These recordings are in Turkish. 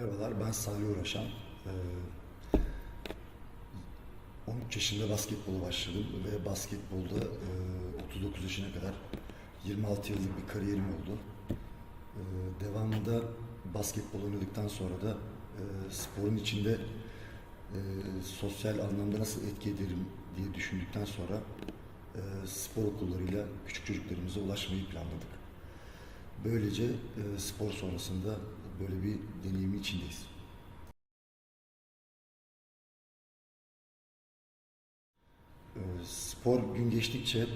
Merhabalar, ben Salih Uğraşan. 13 yaşında basketbola başladım ve basketbolda 39 yaşına kadar 26 yıllık bir kariyerim oldu. Devamında basketbol oynadıktan sonra da sporun içinde sosyal anlamda nasıl etki ederim diye düşündükten sonra spor okullarıyla küçük çocuklarımıza ulaşmayı planladık. Böylece spor sonrasında böyle bir deneyimin içindeyiz. Spor gün geçtikçe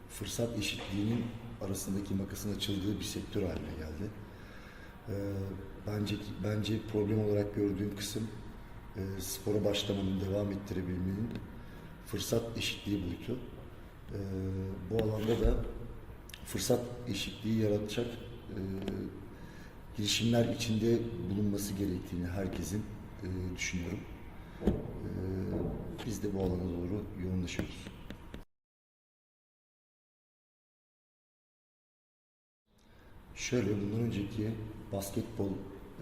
fırsat eşitliğinin arasındaki makasın açıldığı bir sektör haline geldi. E, bence problem olarak gördüğüm kısım spora başlamanın, devam ettirebilmenin fırsat eşitliği boyutu. Bu alanda da fırsat eşitliği yaratacak girişimler içinde bulunması gerektiğini herkesin düşünüyorum. Biz de bu alana doğru yoğunlaşıyoruz. Şöyle, bundan önceki basketbol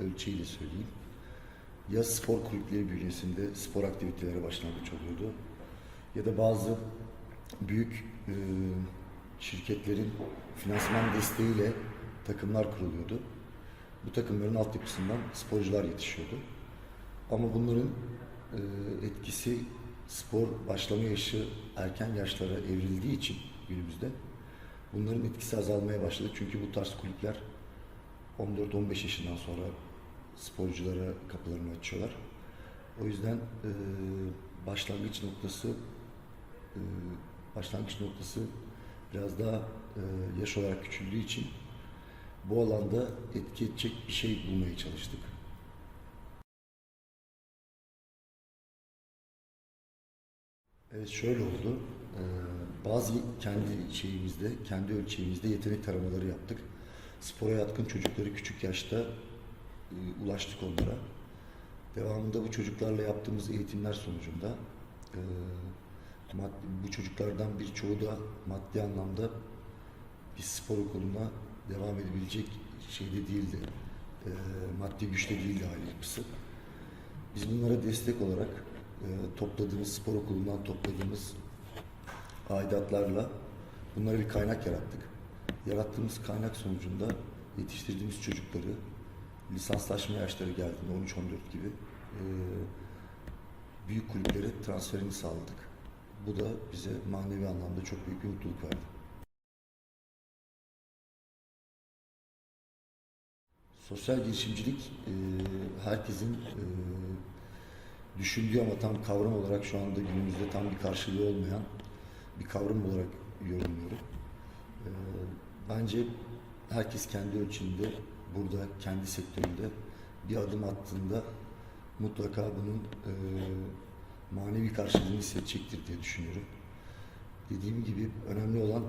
ölçeğiyle söyleyeyim. Ya spor kulüpleri bünyesinde spor aktivitelere başlangıç oluyordu ya da bazı büyük şirketlerin finansman desteğiyle takımlar kuruluyordu. Bu takımların altyapısından sporcular yetişiyordu. Ama bunların etkisi spor başlama yaşı erken yaşlara evrildiği için günümüzde bunların etkisi azalmaya başladı. Çünkü bu tarz kulüpler 14-15 yaşından sonra sporculara kapılarını açıyorlar. O yüzden başlangıç noktası biraz daha yaş olarak küçüldüğü için bu alanda etki edecek bir şey bulmaya çalıştık. Evet, şöyle oldu. Bazı kendi ölçeğimizde yetenek taramaları yaptık. Spora yatkın çocukları küçük yaşta ulaştık onlara. Devamında bu çocuklarla yaptığımız eğitimler sonucunda bu çocuklardan birçoğu da maddi anlamda bir spor okuluna devam edebilecek şeyde değildi. Maddi güçte değildi aile yapısı. Biz bunlara destek olarak spor okulundan topladığımız aidatlarla bunlara bir kaynak yarattık. Yarattığımız kaynak sonucunda yetiştirdiğimiz çocukları lisanslaşma yaşları geldiğinde 13-14 gibi büyük kulüplere transferini sağladık. Bu da bize manevi anlamda çok büyük bir mutluluk verdi. Sosyal girişimcilik herkesin düşündüğü ama tam kavram olarak şu anda günümüzde tam bir karşılığı olmayan bir kavram olarak yorumluyorum. Bence herkes kendi ölçümünde, burada, kendi sektöründe bir adım attığında mutlaka bunun manevi karşılığını hissedecektir diye düşünüyorum. Dediğim gibi önemli olan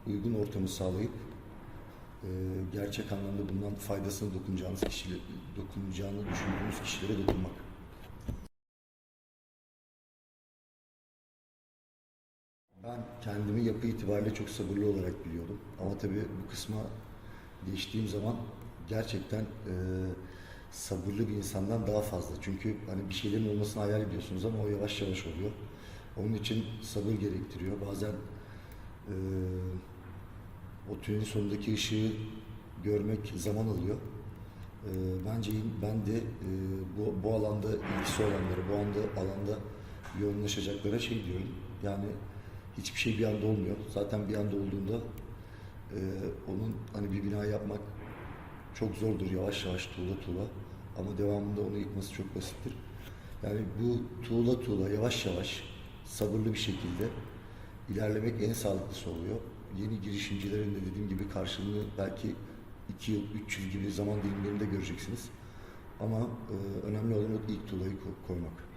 uygun ortamı sağlayıp gerçek anlamda bundan faydasını dokunacağını düşündüğümüz kişilere dokunmak. Ben kendimi yapı itibariyle çok sabırlı olarak biliyordum. Ama tabii bu kısma geçtiğim zaman gerçekten sabırlı bir insandan daha fazla. Çünkü hani bir şeylerin olmasını hayal ediyorsunuz ama o yavaş yavaş oluyor. Onun için sabır gerektiriyor. Bazen o tünelin sonundaki ışığı görmek zaman alıyor. Bence ben de bu alanda ilgisi olanlara, alanda yoğunlaşacaklara şey diyorum. Yani hiçbir şey bir anda olmuyor. Zaten bir anda olduğunda onun hani bir bina yapmak çok zordur, yavaş yavaş tuğla. Ama devamında onu yıkması çok basittir. Yani bu tuğla yavaş yavaş sabırlı bir şekilde ilerlemek en sağlıklısı oluyor. Yeni girişimcilerin de dediğim gibi karşılığını belki 2 yıl, 3 yıl gibi zaman dilimlerinde göreceksiniz. Ama önemli olan o ilk tuğlayı koymak.